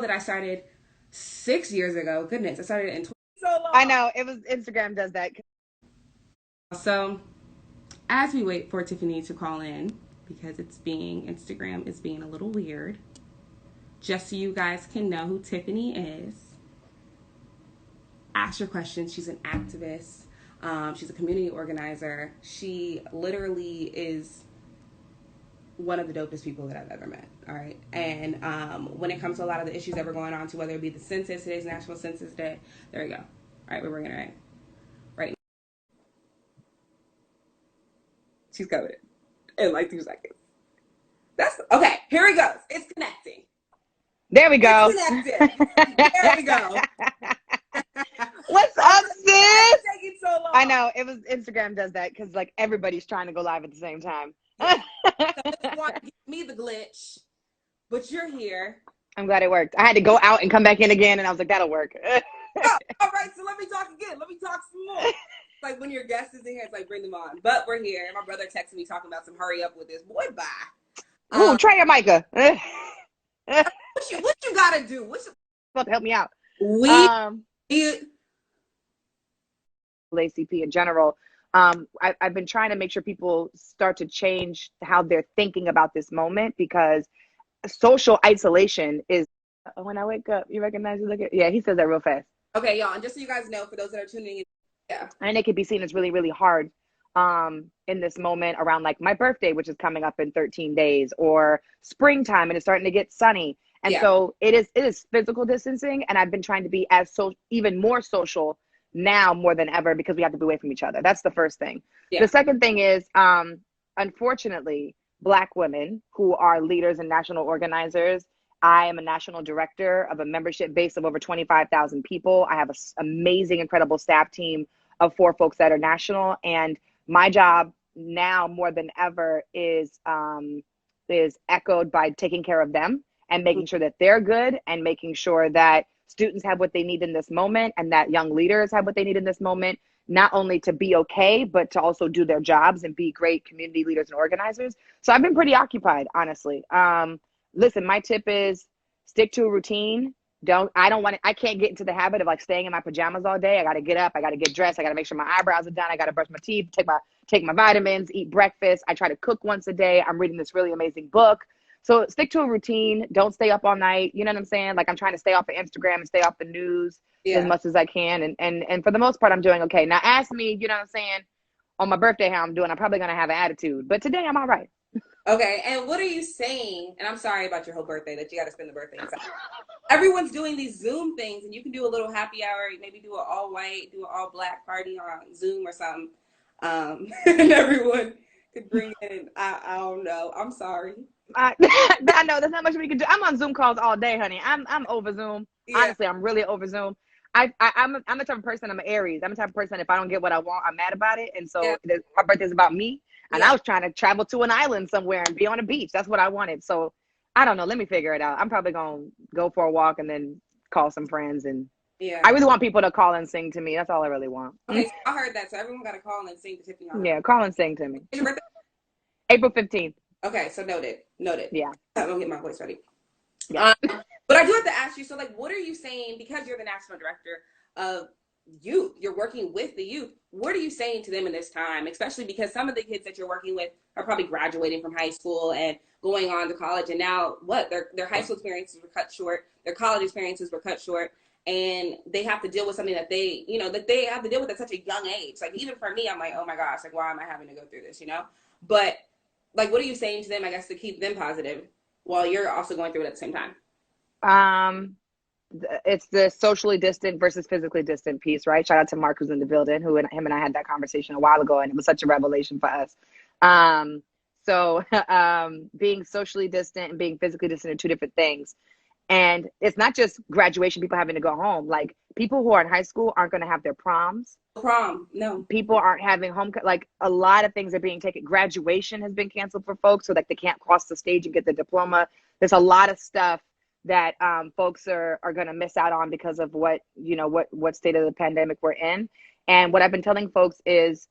that I started 6 years ago. Goodness, I started in So long. I know it was Instagram does that. So as we wait for Tiffany to call in, because Instagram is being a little weird, just so you guys can know who Tiffany is, ask your questions. She's an activist. She's a community organizer. She literally is one of the dopest people that I've ever met. All right. And when it comes to a lot of the issues that we're going on to, whether it be the census, today's National Census Day, there we go. All right, we're bringing her in right now. She's coming in like 2 seconds. That's okay. Here we go. It's connecting. There we go. It's connected. There we go. What's up, sis? Taking so long. I know it was Instagram does that because like everybody's trying to go live at the same time. So this want to give me the glitch, but you're here. I'm glad it worked. I had to go out and come back in again, and I was like, that'll work. Oh, all right, so let me talk again. Let me talk some more. Like when your guest is in here, it's like bring them on. But we're here. My brother texted me talking about some hurry up with this. Boy, bye. Ooh, try your Micah. What you gotta do? Help me out. NAACP in general. I've been trying to make sure people start to change how they're thinking about this moment, because social isolation is when I wake up, you recognize you look at, yeah, he says that real fast. Okay, y'all, and just so you guys know, for those that are tuning in, yeah. And it can be seen as really, really hard in this moment around like my birthday, which is coming up in 13 days, or springtime and it's starting to get sunny. And so it is physical distancing, and I've been trying to be even more social now more than ever, because we have to be away from each other. That's the first thing. The second thing is, unfortunately, Black women who are leaders and national organizers. I am a national director of a membership base of over 25,000 people. I have an amazing, incredible staff team of 4 folks that are national. And my job now more than ever is echoed by taking care of them and making sure that they're good, and making sure that students have what they need in this moment, and that young leaders have what they need in this moment, not only to be okay, but to also do their jobs and be great community leaders and organizers. So I've been pretty occupied, honestly. Listen, my tip is stick to a routine. I can't get into the habit of like staying in my pajamas all day. I got to get up, I got to get dressed, I got to make sure my eyebrows are done, I got to brush my teeth, take my vitamins, eat breakfast. I try to cook once a day. I'm reading this really amazing book. So stick to a routine. Don't stay up all night. You know what I'm saying? Like I'm trying to stay off of Instagram and stay off the news as much as I can. And for the most part, I'm doing okay. Now ask me, you know what I'm saying, on my birthday how I'm doing. I'm probably going to have an attitude. But today I'm all right. Okay, and what are you saying? And I'm sorry about your whole birthday, that you got to spend the birthday inside. Everyone's doing these Zoom things, and you can do a little happy hour, maybe do an all-white, do an all-black party on Zoom or something. And everyone could bring in, I don't know. I'm sorry. I know there's not much we can do. I'm on Zoom calls all day, honey. I'm over Zoom. Honestly, I'm really over Zoom. I'm the type of person, I'm an Aries. I'm the type of person, if I don't get what I want, I'm mad about it. And so my birthday's about me. And I was trying to travel to an island somewhere and be on a beach. That's what I wanted. So I don't know. Let me figure it out. I'm probably going to go for a walk and then call some friends. And I really want people to call and sing to me. That's all I really want. Okay, so I heard that. So everyone got to call and sing to Tiffany. Yeah, call and sing to me. Is your birthday? April 15th. Okay, so noted. Yeah. I'm going to get my voice ready. Yeah. But I do have to ask you, so like, what are you saying, because you're the national director of youth, you're working with the youth, what are you saying to them in this time, especially because some of the kids that you're working with are probably graduating from high school and going on to college, and now their high school experiences were cut short, their college experiences were cut short, and they have to deal with something that they have to deal with at such a young age. Like even for me, I'm like, oh my gosh, like why am I having to go through this, But like, what are you saying to them, I guess, to keep them positive while you're also going through it at the same time? It's the socially distant versus physically distant piece, right? Shout out to Mark, who's in the building, him and I had that conversation a while ago, and it was such a revelation for us. So being socially distant and being physically distant are two different things. And it's not just graduation, people having to go home. Like people who are in high school aren't going to have their proms. No. People aren't having like a lot of things are being taken. Graduation has been canceled for folks, so like they can't cross the stage and get the diploma. There's a lot of stuff that folks are going to miss out on because of what state of the pandemic we're in. And what I've been telling folks is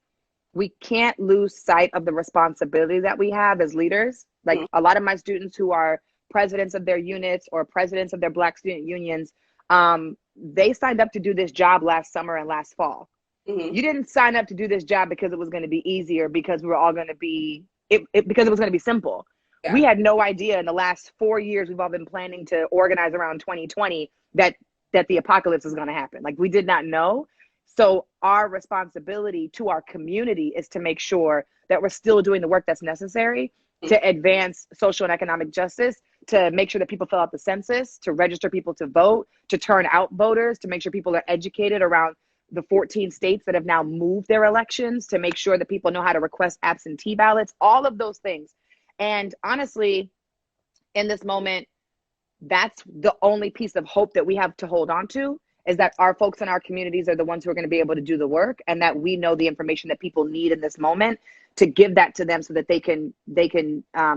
we can't lose sight of the responsibility that we have as leaders. Like a lot of my students who are presidents of their units or presidents of their Black student unions, they signed up to do this job last summer and last fall. Mm-hmm. You didn't sign up to do this job because it was going to be easier, because we were all going to be, because it was going to be simple. Yeah. We had no idea in the last 4 years we've all been planning to organize around 2020 that the apocalypse is going to happen. Like, we did not know. So our responsibility to our community is to make sure that we're still doing the work that's necessary to advance social and economic justice, to make sure that people fill out the census, to register people to vote, to turn out voters, to make sure people are educated around the 14 states that have now moved their elections, to make sure that people know how to request absentee ballots, all of those things. And honestly, in this moment, that's the only piece of hope that we have to hold on to, is that our folks in our communities are the ones who are going to be able to do the work, and that we know the information that people need in this moment to give that to them so that they can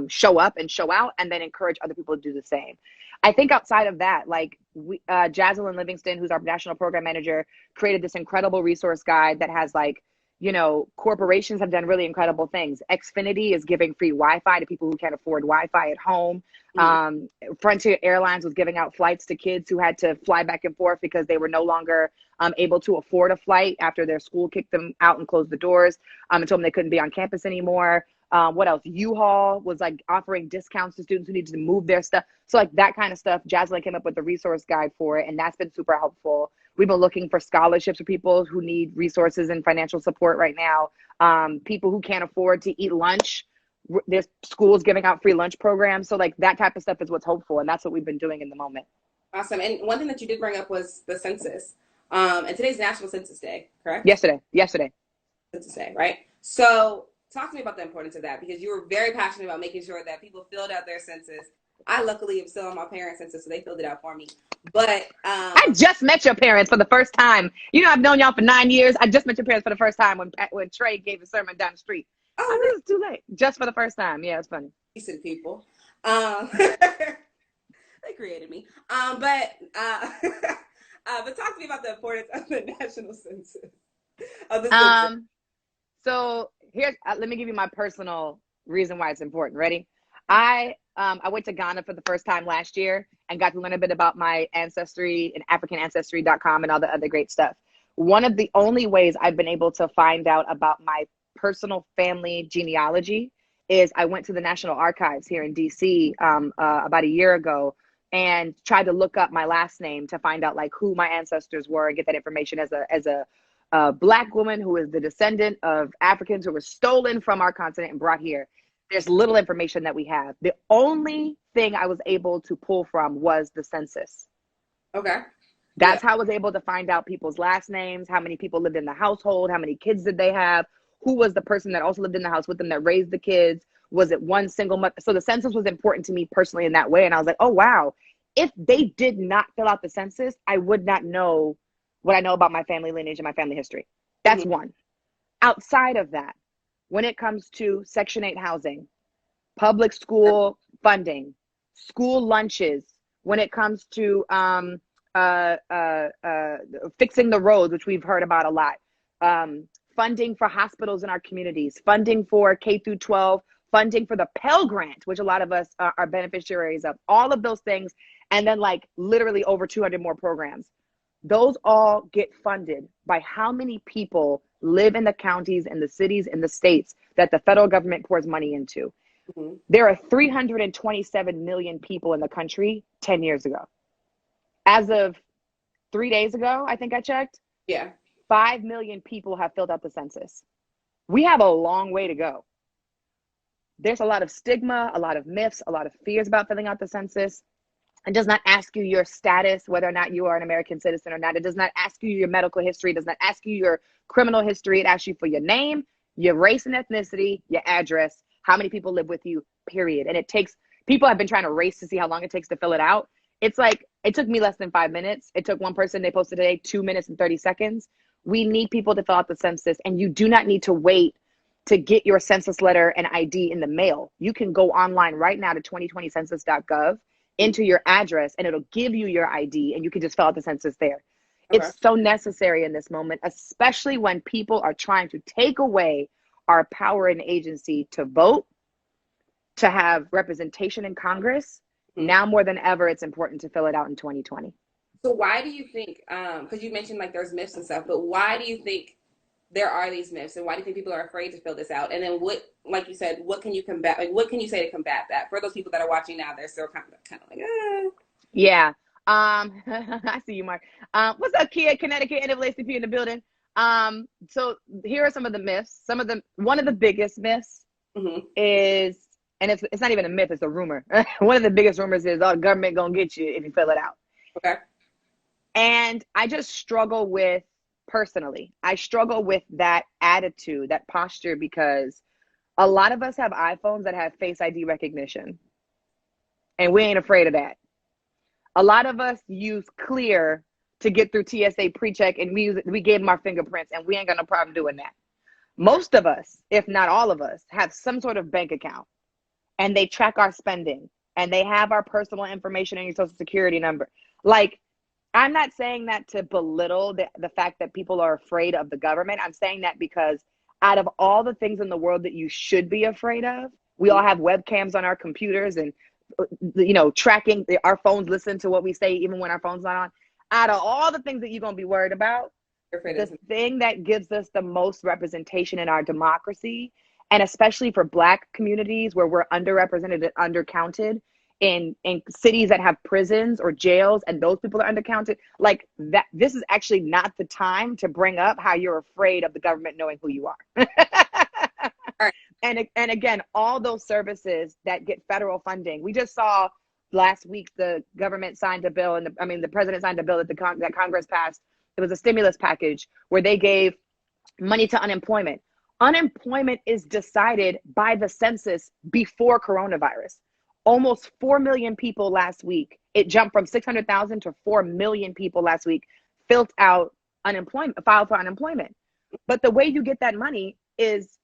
show up and show out, and then encourage other people to do the same. I think outside of that, like, Jaslyn Livingston, who's our national program manager, created this incredible resource guide that has, like, you know, corporations have done really incredible things. Xfinity is giving free Wi-Fi to people who can't afford Wi-Fi at home. Frontier Airlines was giving out flights to kids who had to fly back and forth because they were no longer able to afford a flight after their school kicked them out and closed the doors and told them they couldn't be on campus anymore. What else? U-Haul was, like, offering discounts to students who needed to move their stuff. So, like, that kind of stuff, Jaslyn came up with the resource guide for it, and that's been super helpful. We've been looking for scholarships for people who need resources and financial support right now. People who can't afford to eat lunch, there's schools giving out free lunch programs. So, like, that type of stuff is what's hopeful, and that's what we've been doing in the moment. Awesome. And one thing that you did bring up was the census. And today's National Census Day, correct? Yesterday. Census Day, right? So talk to me about the importance of that, because you were very passionate about making sure that people filled out their census. I luckily am still on my parents' census, so they filled it out for me. But I just met your parents for the first time. You know, I've known y'all for 9 years. I just met your parents for the first time when Trey gave a sermon down the street. Oh, I mean, it's too late. Just for the first time. Yeah, it's funny. Decent people. They created me. But talk to me about the importance of the national census. So here's let me give you my personal reason why it's important. Ready? I went to Ghana for the first time last year and got to learn a bit about my ancestry and AfricanAncestry.com and all the other great stuff. One of the only ways I've been able to find out about my personal family genealogy is I went to the National Archives here in DC about a year ago and tried to look up my last name to find out, like, who my ancestors were and get that information as a Black woman who is the descendant of Africans who were stolen from our continent and brought here. There's little information that we have. The only thing I was able to pull from was the census. Okay. That's how I was able to find out people's last names, how many people lived in the household, how many kids did they have, who was the person that also lived in the house with them that raised the kids, was it one single mother? So the census was important to me personally in that way. And I was like, oh, wow, if they did not fill out the census, I would not know what I know about my family lineage and my family history. That's one. Outside of that, when it comes to Section 8 housing, public school funding, school lunches, when it comes to fixing the roads, which we've heard about a lot, funding for hospitals in our communities, funding for K through 12, funding for the Pell Grant, which a lot of us are beneficiaries of, all of those things, and then, like, literally over 200 more programs. Those all get funded by how many people live in the counties and the cities and the states that the federal government pours money into. There are 327 million people in the country 10 years ago. As of 3 days ago, I think I checked. 5 million people have filled out the census. We have a long way to go. There's a lot of stigma, a lot of myths, a lot of fears about filling out the census. It does not ask you your status, whether or not you are an American citizen or not. It does not ask you your medical history. It does not ask you your criminal history. It asks you for your name, your race and ethnicity, your address, how many people live with you, period. And it takes, people have been trying to race to see how long it takes to fill it out. It's like, it took me less than 5 minutes. It took one person, they posted today, 2 minutes and 30 seconds. We need people to fill out the census, and you do not need to wait to get your census letter and ID in the mail. You can go online right now to 2020census.gov, enter your address, and it'll give you your ID, and you can just fill out the census there. Okay. It's so necessary in this moment, especially when people are trying to take away our power and agency to vote, to have representation in Congress, Now more than ever, it's important to fill it out in 2020. So why do you think, because you mentioned like there's myths and stuff, but why do you think there are these myths, and why do you think people are afraid to fill this out? And then what, like you said, what can you combat? Like, what can you say to combat that? For those people that are watching now, they're still kind of like, ah. Yeah. I see you, Mark. What's up, Kia, Connecticut, NAACP in the building. So here are some of the myths. One of the biggest myths is, and it's not even a myth, it's a rumor. One of the biggest rumors is, oh, the government gonna get you if you fill it out. Okay. And I just struggle with, personally, I struggle with that attitude, that posture, because a lot of us have iPhones that have Face ID recognition, and we ain't afraid of that. A lot of us use Clear to get through TSA pre-check, and we gave them our fingerprints, and we ain't got no problem doing that. Most of us, if not all of us, have some sort of bank account, and they track our spending, and they have our personal information and your social security number. Like, I'm not saying that to belittle the fact that people are afraid of the government. I'm saying that because out of all the things in the world that you should be afraid of, we all have webcams on our computers and, you know, tracking our phones, listen to what we say even when our phone's not on. Out of all the things that you're going to be worried about, the thing that gives us the most representation in our democracy, and especially for Black communities where we're underrepresented and undercounted, in cities that have prisons or jails, and those people are undercounted, like that, this is actually not the time to bring up how you're afraid of the government knowing who you are. Right. And again, all those services that get federal funding. We just saw last week the government signed a bill, and the president signed a bill that Congress passed. It was a stimulus package where they gave money to unemployment. Unemployment is decided by the census before coronavirus. Almost 4 million people last week. It jumped from 600,000 to 4 million people last week filed for unemployment. But the way you get that money is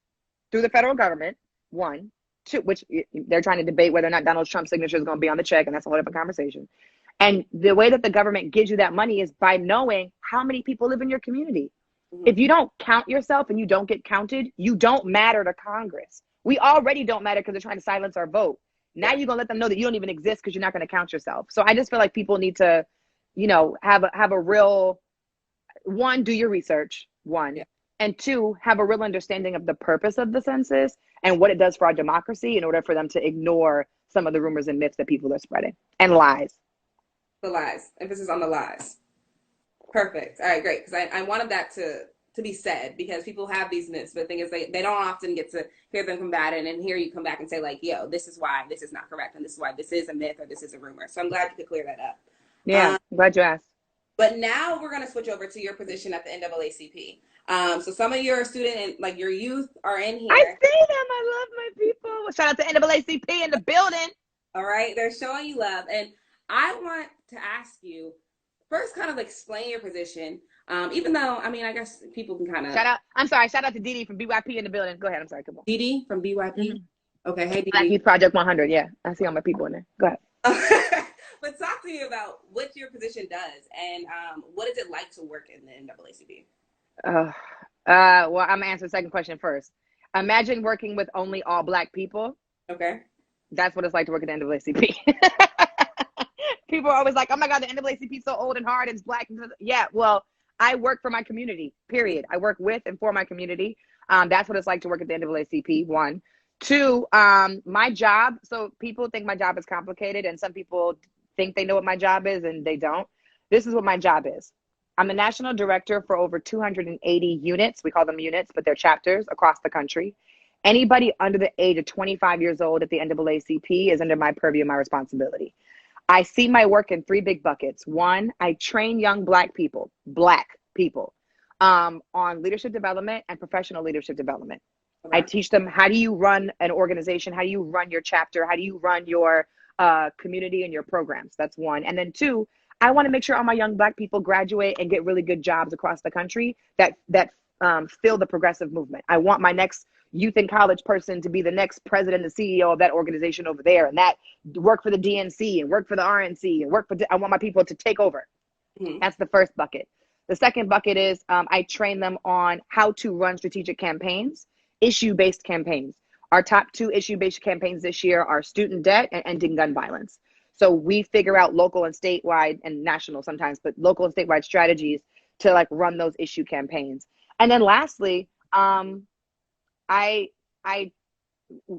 through the federal government, one. Two, which they're trying to debate whether or not Donald Trump's signature is going to be on the check, and that's a whole different conversation. And the way that the government gives you that money is by knowing how many people live in your community. If you don't count yourself and you don't get counted, you don't matter to Congress. We already don't matter because they're trying to silence our vote. Now you're going to let them know that you don't even exist because you're not going to count yourself. So I just feel like people need to, you know, have a real, one, do your research, one. Yeah. And two, have a real understanding of the purpose of the census and what it does for our democracy in order for them to ignore some of the rumors and myths that people are spreading and lies. The lies. Emphasis on the lies. Perfect. All right, great. Because I wanted that to be said, because people have these myths, but the thing is they don't often get to hear them combated and hear you come back and say like, yo, this is why this is not correct, and this is why this is a myth or this is a rumor. So I'm glad you could clear that up. Yeah, I'm glad you asked. But now we're going to switch over to your position at the NAACP. So some of your like your youth are in here. I see them. I love my people. Shout out to NAACP in the building. All right. They're showing you love. And I want to ask you, first kind of explain your position. Even though, I mean, I guess people can kind of... Shout out to Didi from BYP in the building. Go ahead. I'm sorry. Come on. Didi from BYP? Mm-hmm. Okay. Hey, Didi. Black Youth Project 100. Yeah. I see all my people in there. Go ahead. But talk to me about what your position does and what is it like to work in the NAACP? Well, I'm going to answer the second question first. Imagine working with only all Black people. Okay. That's what it's like to work at the NAACP. People are always like, oh my God, the NAACP is so old and hard and it's Black. Yeah, well, I work for my community, period. I work with and for my community. That's what it's like to work at the NAACP, one. Two, my job, so people think my job is complicated, and some people think they know what my job is and they don't. This is what my job is. I'm the national director for over 280 units. We call them units, but they're chapters across the country. Anybody under the age of 25 years old at the NAACP is under my purview, my responsibility. I see my work in three big buckets. One, I train young Black people, on leadership development and professional leadership development. Okay. I teach them, how do you run an organization? How do you run your chapter? How do you run your community and your programs? That's one. And then two, I want to make sure all my young Black people graduate and get really good jobs across the country that fill the progressive movement. I want my next youth and college person to be the next president and CEO of that organization over there, and that work for the DNC and work for the RNC and I want my people to take over. Mm-hmm. That's the first bucket. The second bucket is I train them on how to run strategic campaigns, issue-based campaigns. Our top two issue-based campaigns this year are student debt and ending gun violence. So we figure out local and statewide and national sometimes, but local and statewide strategies to like run those issue campaigns. And then lastly, I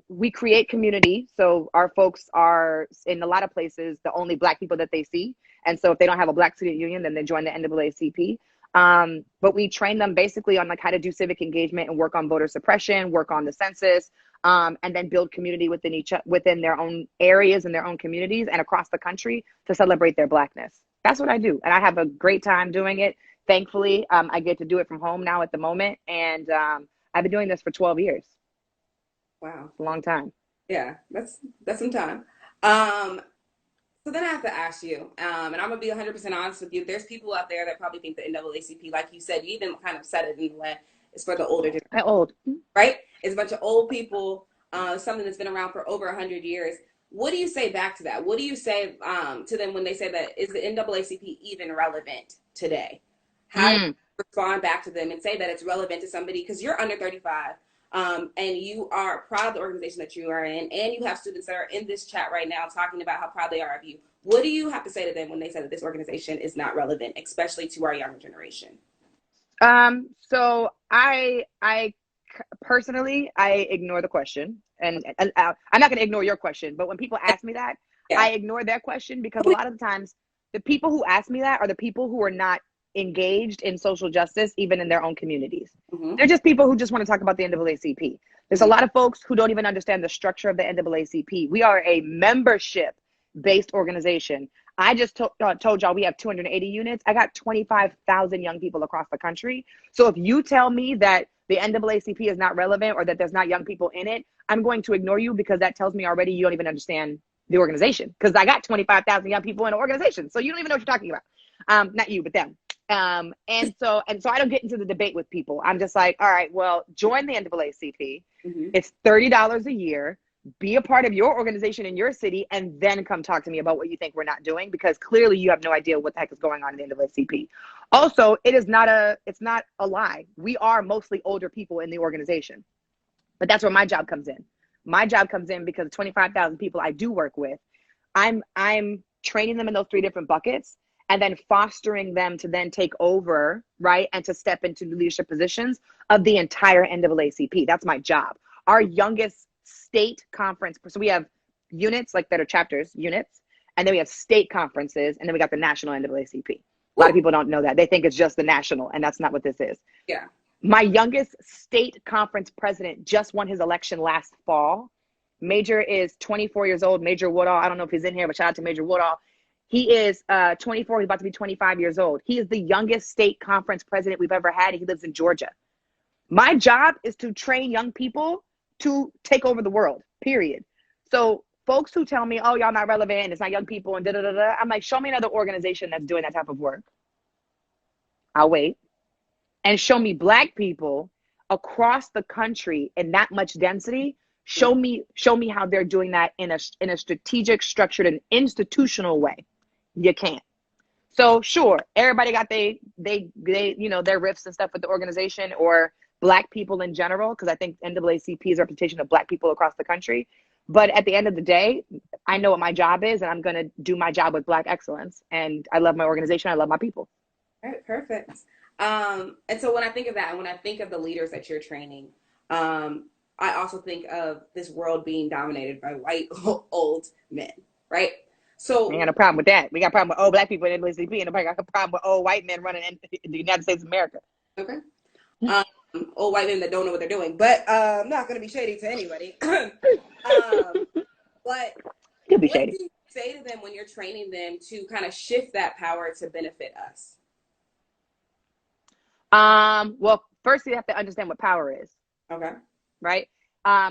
we create community. So our folks are in a lot of places the only Black people that they see. And so if they don't have a Black student union, then they join the NAACP. But we train them basically on like how to do civic engagement and work on voter suppression, work on the census, and then build community within their own areas and their own communities and across the country to celebrate their Blackness. That's what I do. And I have a great time doing it. Thankfully, I get to do it from home now at the moment. And I've been doing this for 12 years. Wow. A long time. Yeah, that's some time. So then I have to ask you, and I'm gonna be 100% honest with you. There's people out there that probably think the NAACP, like you said, you even kind of said it in the way, it's for the older generation. Old, right? It's a bunch of old people, something that's been around for over 100 years. What do you say back to that? What do you say to them when they say that, is the NAACP even relevant today? How do you respond back to them and say that it's relevant to somebody, because you're under 35, and you are proud of the organization that you are in, and you have students that are in this chat right now talking about how proud they are of you. What do you have to say to them when they say that this organization is not relevant, especially to our younger generation? So I personally, I ignore the question, and I'm not going to ignore your question, but when people ask me that, I ignore their question, because a lot of the times the people who ask me that are the people who are not engaged in social justice, even in their own communities. They're just people who just want to talk about the NAACP. There's a lot of folks who don't even understand the structure of the NAACP. We are a membership-based organization. I just told y'all we have 280 units. I got 25,000 young people across the country. So if you tell me that the NAACP is not relevant or that there's not young people in it, I'm going to ignore you, because that tells me already you don't even understand the organization, because I got 25,000 young people in the organization. So you don't even know what you're talking about. Not you, but them. And so I don't get into the debate with people. I'm just like, all right, well, join the NAACP. It's $30 a year. Be a part of your organization in your city, and then come talk to me about what you think we're not doing, because clearly you have no idea what the heck is going on in the NAACP. Also, it's not a lie. We are mostly older people in the organization, but that's where my job comes in. My job comes in because 25,000 people I do work with, I'm training them in those 3 different buckets, and then fostering them to then take over, right, and to step into leadership positions of the entire NAACP. That's my job. Our youngest state conference, so we have units like that are chapters, units, and then we have state conferences, and then we got the national NAACP. A lot of people don't know that. They think it's just the national, and that's not what this is. Yeah. My youngest state conference president just won his election last fall. Major is 24 years old, Major Woodall. I don't know if he's in here, but shout out to Major Woodall. He is 24. He's about to be 25 years old. He is the youngest state conference president we've ever had. He lives in Georgia. My job is to train young people to take over the world, period. So folks who tell me, oh, y'all not relevant, it's not young people, and da-da-da-da, I'm like, show me another organization that's doing that type of work. I'll wait. And show me Black people across the country in that much density. Show me how they're doing that in a strategic, structured, and institutional way. You can't. So sure, everybody got they their riffs and stuff with the organization, or Black people in general, because I think NAACP is a representation of Black people across the country. But at the end of the day, I know what my job is, and I'm going to do my job with Black excellence. And I love my organization. I love my people. All right, perfect. And so when I think of that, and when I think of the leaders that you're training, I also think of this world being dominated by white old men, right? So we ain't got a problem with that. We got a problem with old Black people in NAACP, and nobody got a problem with old white men running in the United States of America. Okay. Old white men that don't know what they're doing, but I'm not going to be shady to anybody. But You'll be what shady. do you say to them when you're training them to kind of shift that power to benefit us? Well, first you have to understand what power is. Okay. Right?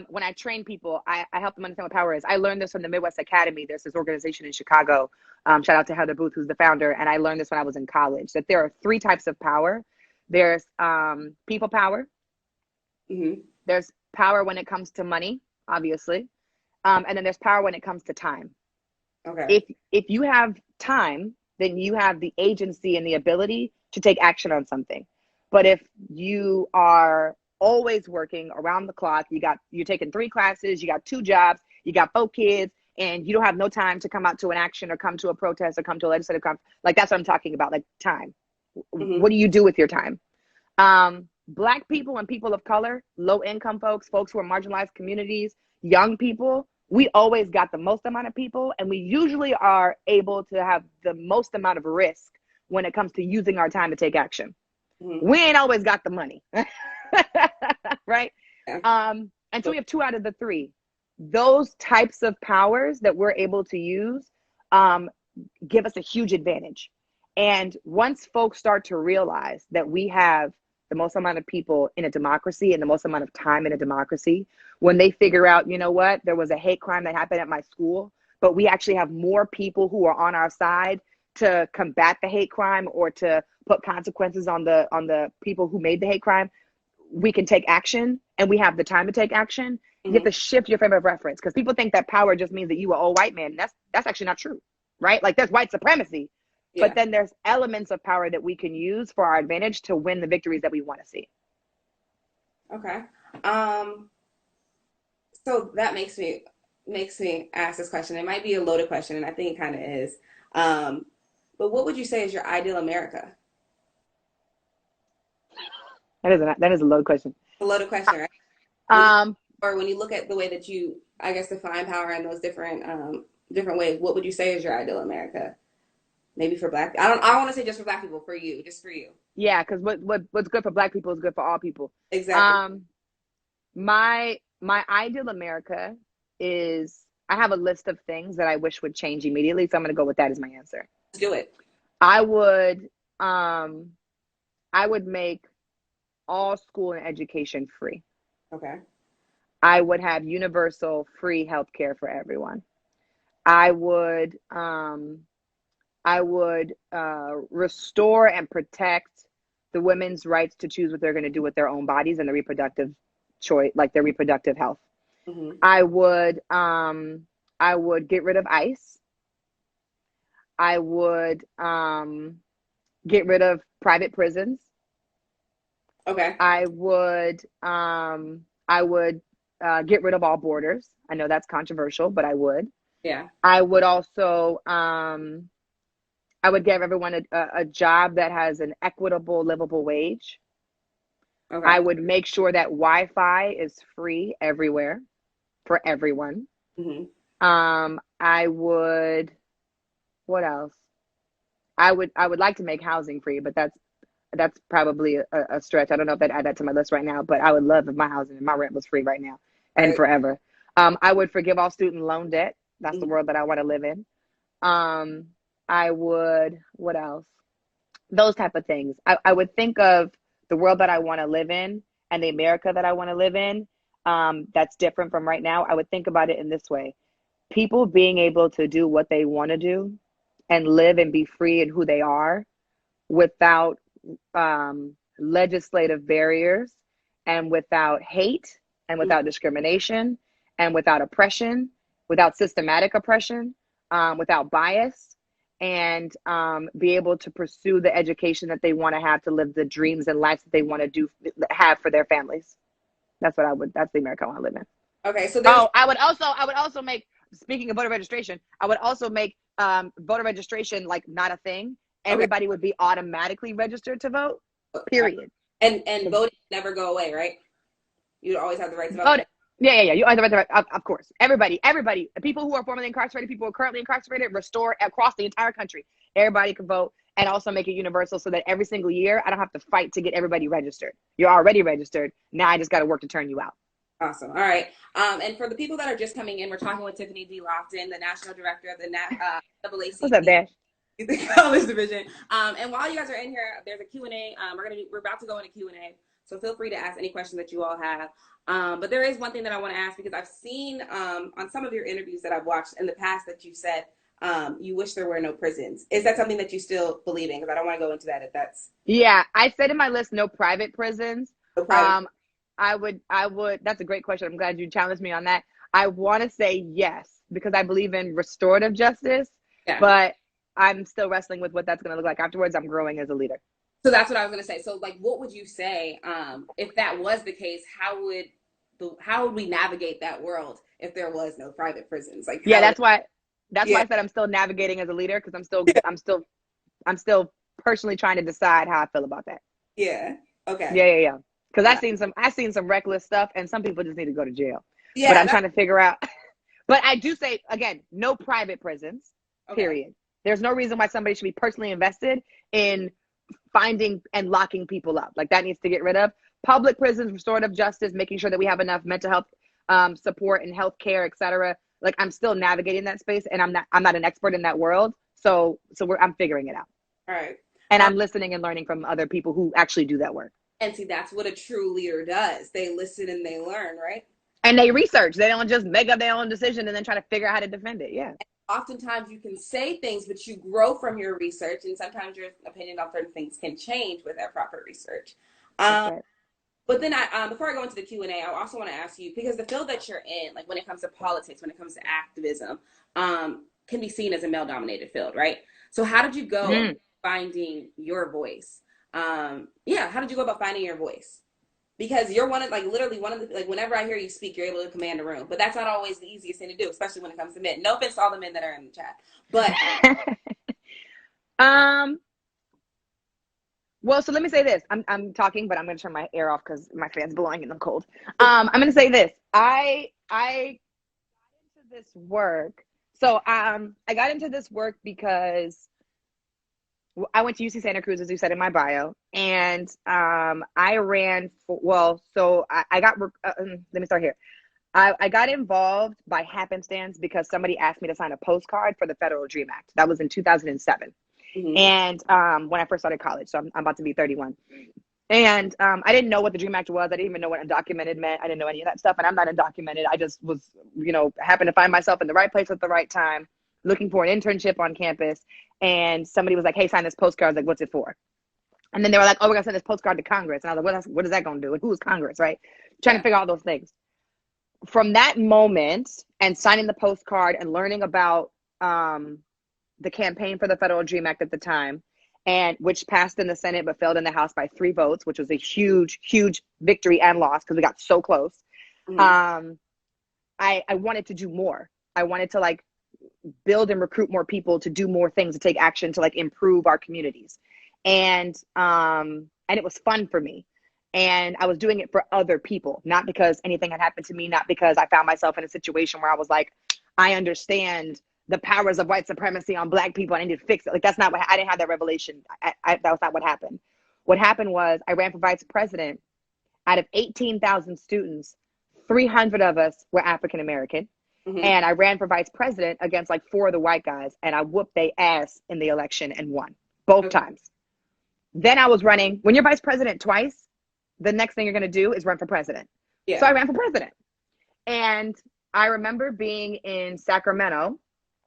When I train people, I help them understand what power is. I learned this from the Midwest Academy. There's this organization in Chicago. Shout out to Heather Booth, who's the founder. And I learned this when I was in college, that there are 3 types of power. There's people power. Mm-hmm. There's power when it comes to money, obviously. And then there's power when it comes to time. Okay. If you have time, then you have the agency and the ability to take action on something. But if you are always working around the clock, you're taking 3 classes, you got 2 jobs, you got 4 kids, and you don't have no time to come out to an action or come to a protest or come to a legislative conference. Like, that's what I'm talking about, like time. Mm-hmm. What do you do with your time? Black people and people of color, low income folks who are marginalized communities, young people, we always got the most amount of people, and we usually are able to have the most amount of risk when it comes to using our time to take action. Mm-hmm. We ain't always got the money, right? Yeah. And so we have 2 out of the 3. Those types of powers that we're able to use give us a huge advantage. And once folks start to realize that we have the most amount of people in a democracy and the most amount of time in a democracy, when they figure out, you know what, there was a hate crime that happened at my school, but we actually have more people who are on our side to combat the hate crime or to put consequences on the people who made the hate crime, we can take action, and we have the time to take action. Mm-hmm. You have to shift your frame of reference, because people think that power just means that you are all white man. That's actually not true, right? Like, there's white supremacy. Yeah. But then there's elements of power that we can use for our advantage to win the victories that we want to see. Okay. So that makes me ask this question. It might be a loaded question, and I think it kind of is. But what would you say is your ideal America? That is a loaded question. A loaded question, right? Or when you look at the way that you, I guess, define power in those different ways, what would you say is your ideal America? Maybe for Black, I don't want to say just for Black people, for you, just for you. Yeah, because what's good for Black people is good for all people. Exactly. My ideal America is, I have a list of things that I wish would change immediately, so I'm going to go with that as my answer. Let's do it. I would make all school and education free. Okay. I would have universal free healthcare for everyone. I would restore and protect the women's rights to choose what they're going to do with their own bodies and their reproductive choice, like their reproductive health. Mm-hmm. I would get rid of ICE. I would get rid of private prisons. Okay. I would get rid of all borders. I know that's controversial, but I would. Yeah. I would also I would give everyone a job that has an equitable, livable wage. Okay. I would make sure that Wi-Fi is free everywhere for everyone. Mm-hmm. I would, what else? I would like to make housing free, but that's probably a stretch. I don't know if I'd add that to my list right now, but I would love if my housing and my rent was free right now and forever. I would forgive all student loan debt. That's mm-hmm. the world that I want to live in. I would, what else? Those type of things. I would think of the world that I want to live in and the America that I want to live in, that's different from right now. I would think about it in this way. People being able to do what they want to do and live and be free in who they are without legislative barriers and without hate and without discrimination and without oppression, without systematic oppression, without bias, and be able to pursue the education that they want to have to live the dreams and lives that they want to have for their families. That's the America I want to live in. Okay, so I would also make, speaking of voter registration, I would also make voter registration like not a thing. Everybody would be automatically registered to vote, period. And voting never go away, right? You'd always have the right to vote. Yeah. You always have the right, of course. Everybody, people who are formerly incarcerated, people who are currently incarcerated, restore across the entire country. Everybody can vote, and also make it universal so that every single year I don't have to fight to get everybody registered. You're already registered. Now I just got to work to turn you out. Awesome. All right. And for the people that are just coming in, we're talking with Tiffany D. Loftin, the National Director of the NAACP. What's up, Dash? The college division. And while you guys are in here, there's a Q&A. We're about to go into Q&A. So feel free to ask any questions that you all have. But there is one thing that I want to ask, because I've seen on some of your interviews that I've watched in the past that you said you wish there were no prisons. Is that something that you still believe in? Because I don't want to go into that if that's... Yeah, I said in my list, no private prisons. No private. I would, that's a great question. I'm glad you challenged me on that. I want to say yes, because I believe in restorative justice, but I'm still wrestling with what that's going to look like afterwards. I'm growing as a leader. So that's what I was going to say. So like, what would you say if that was the case? How would how would we navigate that world if there was no private prisons? Like, yeah, that's why yeah. I said I'm still navigating as a leader, because I'm still personally trying to decide how I feel about that. Yeah. Okay. Yeah. Because Yeah. I've seen some reckless stuff, and some people just need to go to jail. But Yeah. I'm trying to figure out. But I do say again, no private prisons. Okay. Period. There's no reason why somebody should be personally invested in finding and locking people up. Like, that needs to get rid of. Public prisons, restorative justice, making sure that we have enough mental health support and health care, etc. Like, I'm still navigating that space, and I'm not an expert in that world. So I'm figuring it out. All right. And I'm listening and learning from other people who actually do that work. And see, that's what a true leader does. They listen and they learn, right? And they research. They don't just make up their own decision and then try to figure out how to defend it. Yeah. Oftentimes you can say things, but you grow from your research, and sometimes your opinion on certain things can change with that proper research. Right. But then before I go into the Q&A, I also want to ask you, because the field that you're in, like when it comes to politics, when it comes to activism, can be seen as a male-dominated field, right? So how did you go finding your voice? How did you go about finding your voice? Because you're literally one of the, like, whenever I hear you speak, you're able to command a room. But that's not always the easiest thing to do, especially when it comes to men. No offense to all the men that are in the chat. But well, so let me say this. I'm talking, but I'm gonna turn my air off because my fan's blowing and I'm cold. I'm gonna say this. I got into this work. So I got into this work because I went to UC Santa Cruz, as you said in my bio, and I ran for, I got, let me start here. I got involved by happenstance because somebody asked me to sign a postcard for the Federal Dream Act. That was in 2007. Mm-hmm. And when I first started college, so I'm about to be 31. And I didn't know what the Dream Act was. I didn't even know what undocumented meant. I didn't know any of that stuff, and I'm not undocumented. I just was, happened to find myself in the right place at the right time, looking for an internship on campus. And somebody was like, hey, sign this postcard. I was like, what's it for? And then they were like, oh, we're going to send this postcard to Congress. And I was like, what is that going to do? And who is Congress, right? Trying to figure out all those things. From that moment and signing the postcard and learning about the campaign for the Federal Dream Act at the time, and which passed in the Senate but failed in the House by 3 votes, which was a huge, huge victory and loss because we got so close. Mm-hmm. I wanted to do more. I wanted to build and recruit more people to do more things, to take action, to improve our communities. And it was fun for me. And I was doing it for other people, not because anything had happened to me, not because I found myself in a situation where I was like, I understand the powers of white supremacy on Black people and I need to fix it. That's not what, I didn't have that revelation. That was not what happened. What happened was I ran for vice president. Out of 18,000 students, 300 of us were African American. Mm-hmm. And I ran for vice president against 4 of the white guys, and I whooped their ass in the election and won both times. Then I was running. When you're vice president twice, the next thing you're going to do is run for president. Yeah. So I ran for president. And I remember being in Sacramento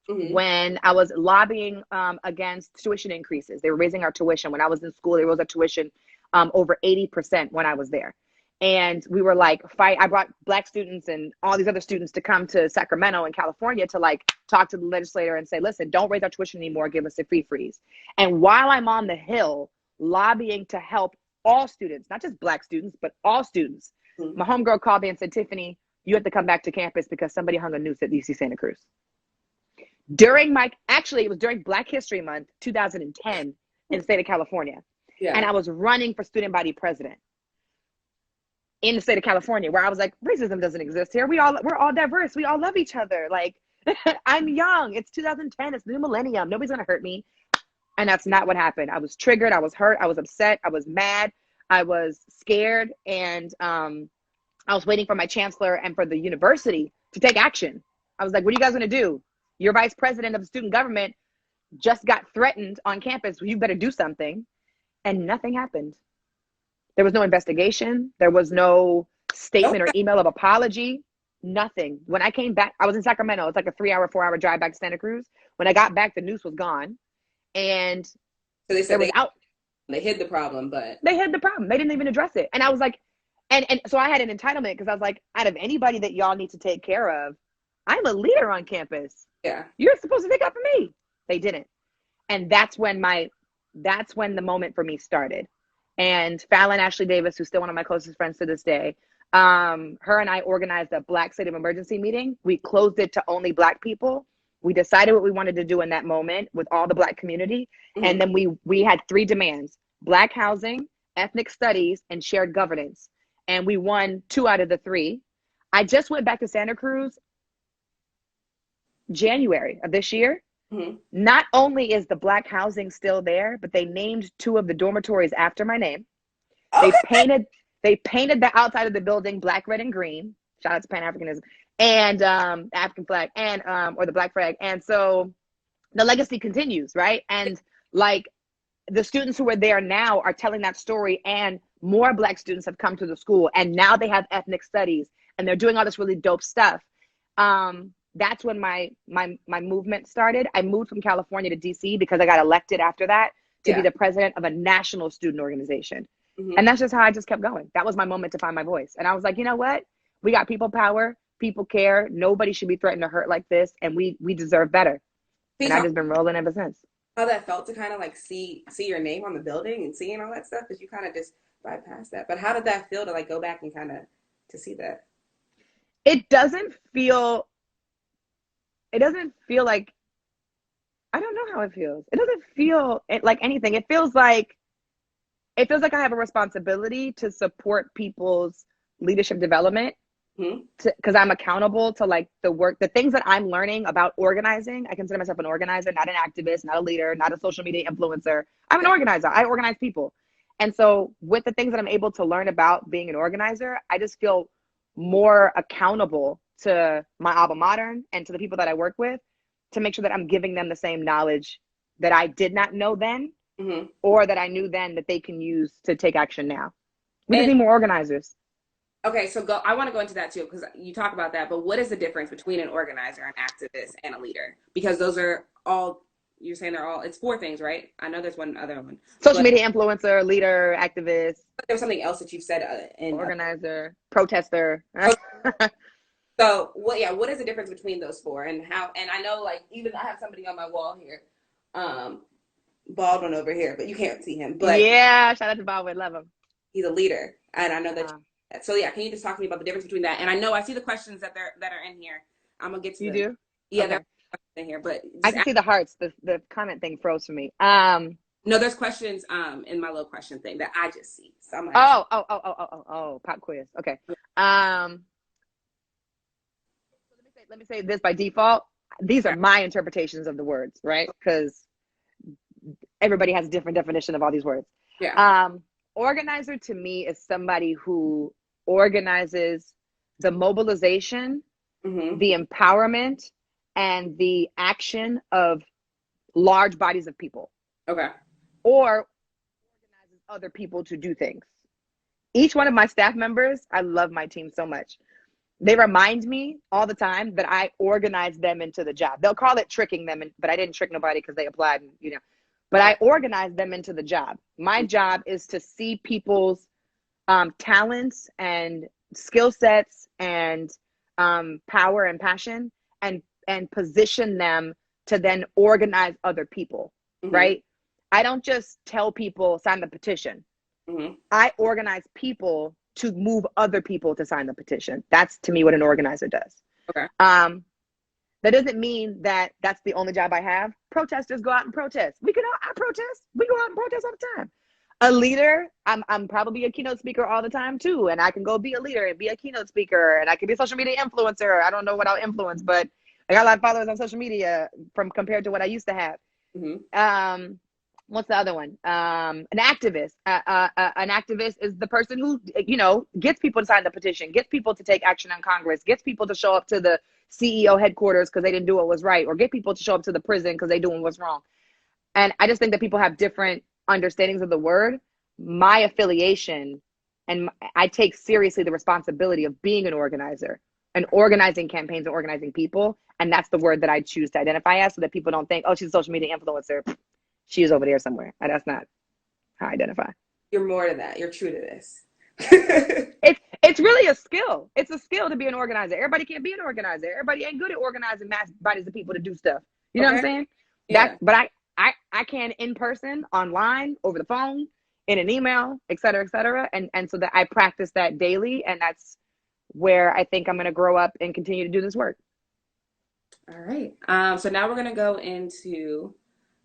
when I was lobbying against tuition increases. They were raising our tuition. When I was in school, they rose our tuition over 80% when I was there. And we were I brought Black students and all these other students to come to Sacramento in California to talk to the legislator and say, listen, don't raise our tuition anymore. Give us a fee freeze. And while I'm on the Hill lobbying to help all students, not just Black students, but all students, my homegirl called me and said, Tiffany, you have to come back to campus because somebody hung a noose at UC Santa Cruz. It was during Black History Month, 2010 in the state of California. Yeah. And I was running for student body president in the state of California, where I was like, racism doesn't exist here. We're all diverse. We all love each other. I'm young. It's 2010. It's the new millennium. Nobody's going to hurt me. And that's not what happened. I was triggered. I was hurt. I was upset. I was mad. I was scared. And I was waiting for my chancellor and for the university to take action. I was like, what are you guys going to do? Your vice president of the student government just got threatened on campus. You better do something. And nothing happened. There was no investigation. There was no statement or email of apology. Nothing. When I came back, I was in Sacramento. It's a 3-hour, 4-hour drive back to Santa Cruz. When I got back, the noose was gone. And so they said they hid the problem, but they hid the problem. They didn't even address it. And I was like, and so I had an entitlement because I was like, out of anybody that y'all need to take care of, I'm a leader on campus. Yeah. You're supposed to take up for me. They didn't. And that's when the moment for me started. And Fallon Ashley Davis, who's still one of my closest friends to this day, Her and I organized a Black State of Emergency meeting. We closed it to only Black people. We decided what we wanted to do in that moment with all the Black community. Mm-hmm. And then we had 3 demands: Black housing, ethnic studies, and shared governance. And we won 2 out of the 3. I just went back to Santa Cruz January of this year. Mm-hmm. Not only is the Black housing still there, but they named 2 of the dormitories after my name. Okay. They painted the outside of the building black, red, and green. Shout out to Pan-Africanism and African flag and or the Black flag. And so the legacy continues, right? And like the students who are there now are telling that story, and more Black students have come to the school, and now they have ethnic studies, and they're doing all this really dope stuff. That's when my movement started. I moved from California to DC because I got elected after that to be the president of a national student organization. Mm-hmm. And that's just how I just kept going. That was my moment to find my voice. And I was like, you know what? We got people power. People care. Nobody should be threatened or hurt like this. And we deserve better. And I've just been rolling ever since. How that felt to kind of like see your name on the building and seeing all that stuff, because you kind of just bypassed that. But how did that feel to like go back and kind of to see that? It doesn't feel like, I don't know how it feels. It doesn't feel like anything. It feels like I have a responsibility to support people's leadership development, because I'm accountable to like the things that I'm learning about organizing. I consider myself an organizer, not an activist, not a leader, not a social media influencer. I'm an organizer. I organize people. And so with the things that I'm able to learn about being an organizer, I just feel more accountable to my alma mater and to the people that I work with, to make sure that I'm giving them the same knowledge that I did not know then, or that I knew then, that they can use to take action now. We just need more organizers. Okay, so I want to go into that too, because you talk about that, but what is the difference between an organizer, an activist, and a leader? Because those are all, you're saying it's 4 things, right? I know there's one other one. Social media influencer, leader, activist. There was something else that you've said. Organizer, protester. So what is the difference between those 4, and how? And I know, like, even I have somebody on my wall here, Baldwin over here, but you can't see him. But yeah, shout out to Baldwin, love him. He's a leader, and I know that. So yeah, can you just talk to me about the difference between that? And I know I see the questions that are in here. I'm gonna get to. You do? Yeah, okay. They're in here, but I can see the hearts. The comment thing froze for me. No, there's questions in my little question thing that I just see. So I'm like, pop quiz. Okay. Let me say this by default. These are my interpretations of the words, right? Because everybody has a different definition of all these words. Yeah. Organizer to me is somebody who organizes the mobilization, the empowerment, and the action of large bodies of people. Okay. Or organizes other people to do things. Each one of my staff members, I love my team so much. They remind me all the time that I organized them into the job. They'll call it tricking them, but I didn't trick nobody because they applied, but I organized them into the job. My job is to see people's talents and skill sets and power and passion, and position them to then organize other people, right? I don't just tell people sign the petition. I organize people to move other people to sign the petition. That's to me what an organizer does. Okay. That doesn't mean that that's the only job I have. Protesters go out and protest. I protest. We go out and protest all the time. A leader, I'm probably a keynote speaker all the time too. And I can go be a leader and be a keynote speaker, and I can be a social media influencer. I don't know what I'll influence, but I got a lot of followers on social media compared to what I used to have. What's the other one? An activist. An activist is the person who, gets people to sign the petition, gets people to take action on Congress, gets people to show up to the CEO headquarters because they didn't do what was right, or get people to show up to the prison because they're doing what's wrong. And I just think that people have different understandings of the word. My affiliation, and I take seriously the responsibility of being an organizer and organizing campaigns and organizing people. And that's the word that I choose to identify as, so that people don't think, oh, she's a social media influencer. She is over there somewhere. And that's not how I identify. You're more to that. You're true to this. It's really a skill. It's a skill to be an organizer. Everybody can't be an organizer. Everybody ain't good at organizing mass bodies of people to do stuff. You know what I'm saying? Yeah. But I can in person, online, over the phone, in an email, et cetera, et cetera. And so that I practice that daily. And that's where I think I'm going to grow up and continue to do this work. All right. So now we're going to go into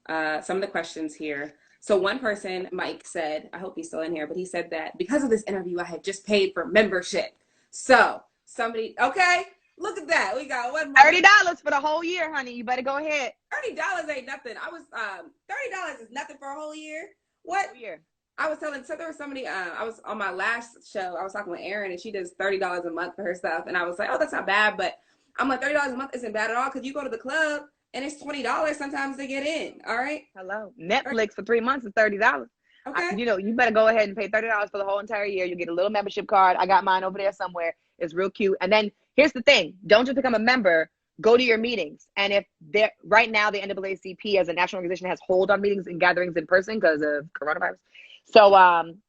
some of the questions here. So one person, Mike, said, I hope he's still in here, but he said that because of this interview, I had just paid for membership. So somebody, okay, look at that. We got one more. $30 for the whole year, honey. You better go ahead. $30 ain't nothing. I was $30 is nothing for a whole year. What? Whole year. I was telling, so there was somebody, I was on my last show, I was talking with Erin, and she does $30 a month for her stuff. And I was like, oh, that's not bad. But I'm like, $30 a month isn't bad at all, because you go to the club and it's $20 sometimes to get in. All right. Hello. Netflix for 3 months is $30. Okay. You better go ahead and pay $30 for the whole entire year. You get a little membership card. I got mine over there somewhere. It's real cute. And then here's the thing. Don't just become a member. Go to your meetings. And if they're right now, the NAACP as a national organization has hold on meetings and gatherings in person because of coronavirus. So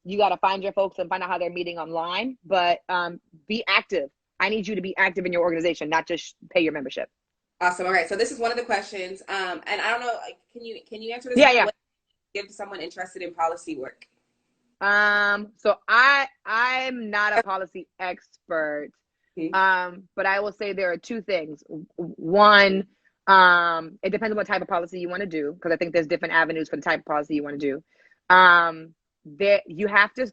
you got to find your folks and find out how they're meeting online. But be active. I need you to be active in your organization, not just pay your membership. Awesome. All right. So this is one of the questions. And I don't know, can you answer this? Yeah. What give to someone interested in policy work? So I'm not a policy expert. But I will say there are two things. One, it depends on what type of policy you want to do, because I think there's different avenues for the type of policy you want to do. There you have to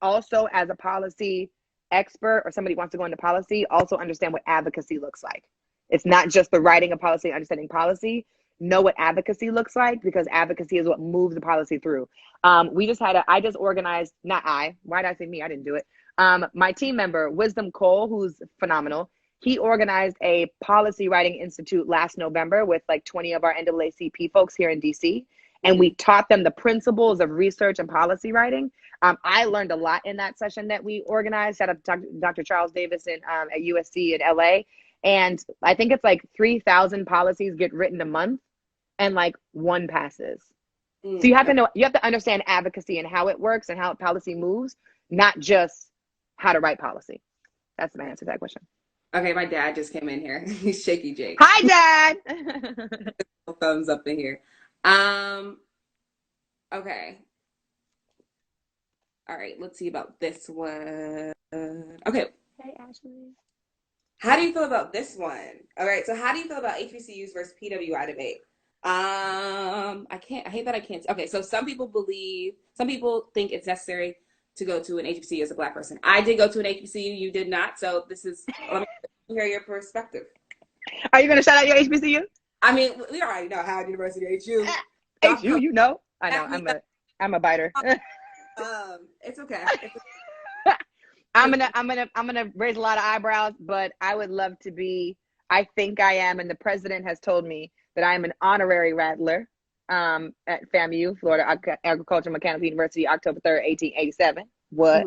also, as a policy expert or somebody who wants to go into policy, also understand what advocacy looks like. It's not just the writing of policy, understanding policy. Know what advocacy looks like, because advocacy is what moves the policy through. I just organized, why did I say me? I didn't do it. My team member, Wisdom Cole, who's phenomenal, he organized a policy writing institute last November with like 20 of our NAACP folks here in DC. And we taught them the principles of research and policy writing. I learned a lot in that session that we organized. Shout out to Dr. Charles Davison at USC in LA. And I think it's like 3,000 policies get written a month and like one passes. So you have to understand advocacy and how it works and how policy moves, not just how to write policy. That's my answer to that question. Okay, my dad just came in here. He's Shaky Jake. Hi, Dad. Thumbs up in here. Okay. All right, let's see about this one. Okay. Hey, Ashley. How do you feel about this one? All right, so how do you feel about HBCUs versus PWI debate? I hate that I can't. Okay, so some people think it's necessary to go to an HBCU as a Black person. I did go to an HBCU, you did not. So let me hear your perspective. Are you going to shout out your HBCU? I mean, we already know Howard University, HU. HU, you know. I know, I'm a biter. It's okay. I'm gonna raise a lot of eyebrows, but I would love to be. I think I am, and the president has told me that I am an honorary Rattler at FAMU, Florida Agricultural Mechanical University, October 3rd, 1887. What?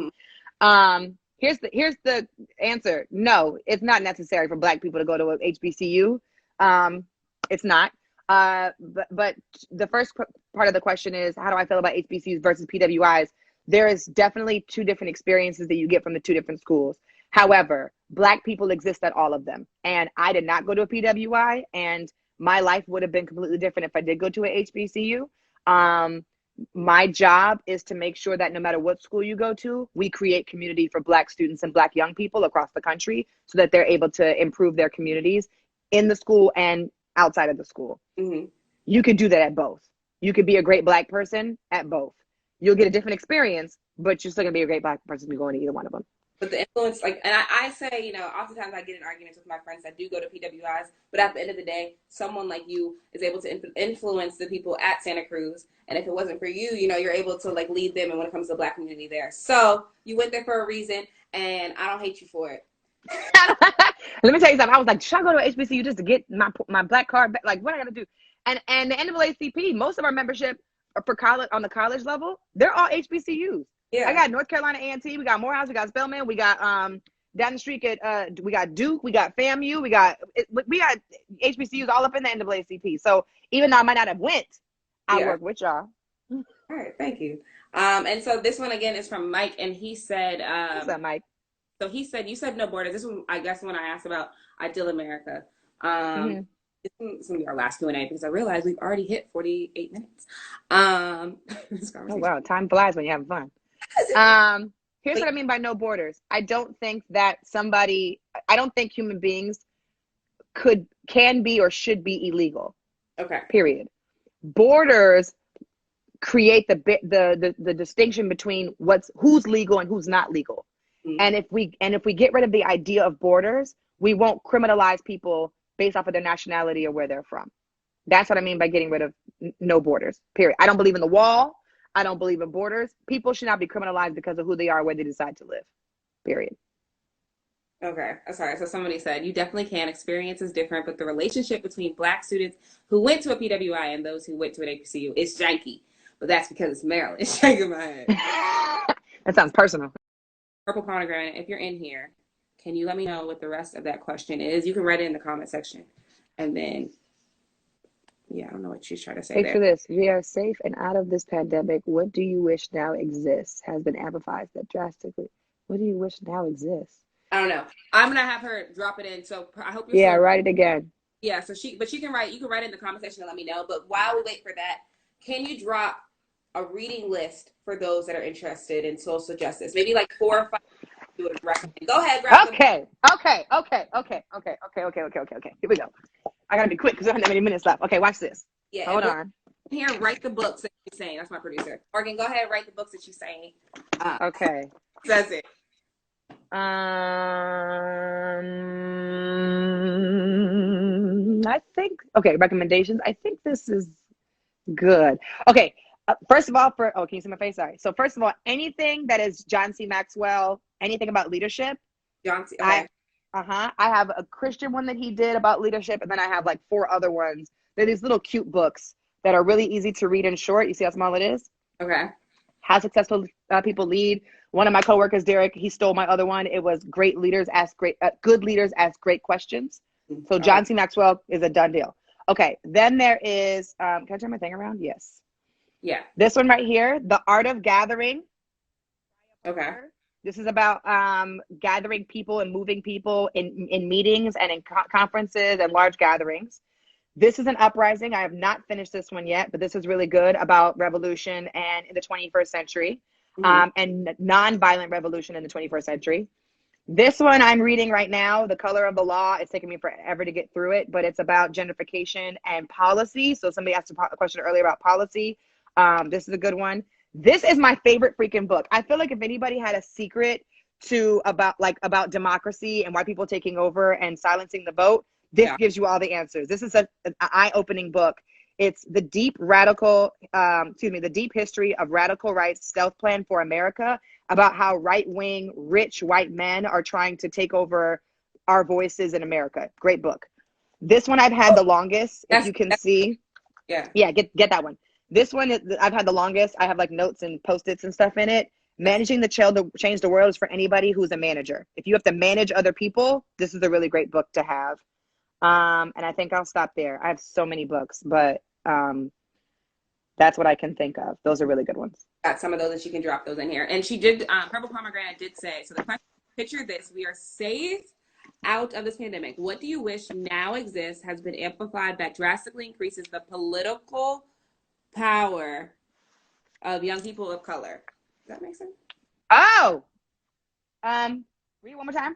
Mm-hmm. Here's the answer. No, it's not necessary for Black people to go to a HBCU. It's not. But the first part of the question is, how do I feel about HBCUs versus PWIs? There is definitely two different experiences that you get from the two different schools. However, Black people exist at all of them. And I did not go to a PWI, and my life would have been completely different if I did go to a HBCU. My job is to make sure that no matter what school you go to, we create community for Black students and Black young people across the country so that they're able to improve their communities in the school and outside of the school. Mm-hmm. You could do that at both. You could be a great Black person at both. You'll get a different experience, but you're still gonna be a great Black person if you go into either one of them. But the influence, and I say, oftentimes I get in arguments with my friends that do go to PWIs, but at the end of the day, someone like you is able to influence the people at Santa Cruz. And if it wasn't for you, you're able to lead them. And when it comes to the Black community there, so you went there for a reason, and I don't hate you for it. Let me tell you something. I was like, should I go to a HBCU just to get my Black card back? Like, what I gotta do? And the NAACP, most of our membership for college on the college level, they're all HBCUs. Yeah. I got North Carolina A&T, we got Morehouse, we got Spelman, we got down the street at we got Duke, we got FAMU, we got HBCUs all up in the NAACP. So even though I might not have went, I work with y'all. All right, thank you. And so this one again is from Mike, and he said, what's up, Mike? So he said, you said no borders. This one, I guess, when I asked about Ideal America. It's gonna be our last Q&A because I realized we've already hit 48 minutes. This Oh conversation. wow, time flies when you're having fun. Here's what I mean by no borders. I don't think human beings can be or should be illegal. Okay. Period. Borders create the distinction between who's legal and who's not legal. Mm-hmm. And if we get rid of the idea of borders, we won't criminalize people based off of their nationality or where they're from. That's what I mean by getting rid of no borders. Period. I don't believe in the wall. I don't believe in borders. People should not be criminalized because of who they are, where they decide to live. Period. Okay. Sorry. So somebody said, you definitely can. Experience is different, but the relationship between Black students who went to a PWI and those who went to an HBCU is janky. But that's because it's Maryland. It's shaking my head. That sounds personal. Purple Pomegranate, if you're in here, can you let me know what the rest of that question is? You can write it in the comment section. And then, yeah, I don't know what she's trying to say there. For this, we are safe and out of this pandemic. What do you wish now exists? Has been amplified that drastically. What do you wish now exists? I don't know. I'm gonna have her drop it in. So I hope you're write it again. Yeah, so you can write it in the comment section and let me know. But while we wait for that, can you drop a reading list for those that are interested in social justice? Maybe like 4 or 5 you would recommend. Go ahead, grab Okay. Here we go. I gotta be quick because I don't have that many minutes left. Okay, watch this. Yeah. Hold on. Here, write the books that you're saying. That's my producer. Morgan, go ahead and write the books that you're saying. Okay. Says it. I think, recommendations. I think this is good. Okay. First of all, can you see my face? Sorry. So first of all, anything that is John C. Maxwell, anything about leadership. John C. Okay. I have a Christian one that he did about leadership, and then I have like 4 other ones. They're these little cute books that are really easy to read and short. You see how small it is? Okay. How successful people lead. One of my coworkers, Derek, he stole my other one. It was good leaders ask great questions. So John C. Maxwell is a done deal. Okay. Then there is, can I turn my thing around? Yes. Yeah. This one right here, The Art of Gathering. Okay. This is about gathering people and moving people in meetings and in conferences and large gatherings. This is an uprising. I have not finished this one yet, but this is really good about revolution and in the 21st century, and nonviolent revolution in the 21st century. This one I'm reading right now, The Color of the Law. It's taken me forever to get through it, but it's about gentrification and policy. So somebody asked a question earlier about policy. This is a good one. This is my favorite freaking book. I feel like if anybody had a secret about democracy and white people taking over and silencing the vote, this gives you all the answers. This is an eye-opening book. It's the deep history of radical right's stealth plan for America, about how right-wing, rich white men are trying to take over our voices in America. Great book. This one I've had the longest, if you can see. Yeah, get that one. This one I've had the longest. I have like notes and Post-its and stuff in it. Managing the Child to Change the World is for anybody who's a manager. If you have to manage other people, this is a really great book to have. And I think I'll stop there. I have so many books, but that's what I can think of. Those are really good ones. Got some of those that you can drop those in here. And she did, Purple Pomegranate did say, so the question, picture this, we are safe out of this pandemic. What do you wish now exists has been amplified that drastically increases the political power of young people of color? Does that make sense? Oh, read it one more time.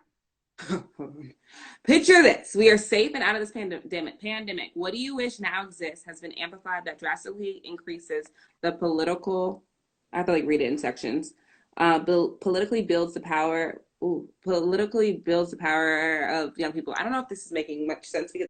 Picture this. We are safe and out of this pandemic. What do you wish now exists has been amplified that drastically increases the political, I have to like read it in sections. Politically builds the power of young people. I don't know if this is making much sense because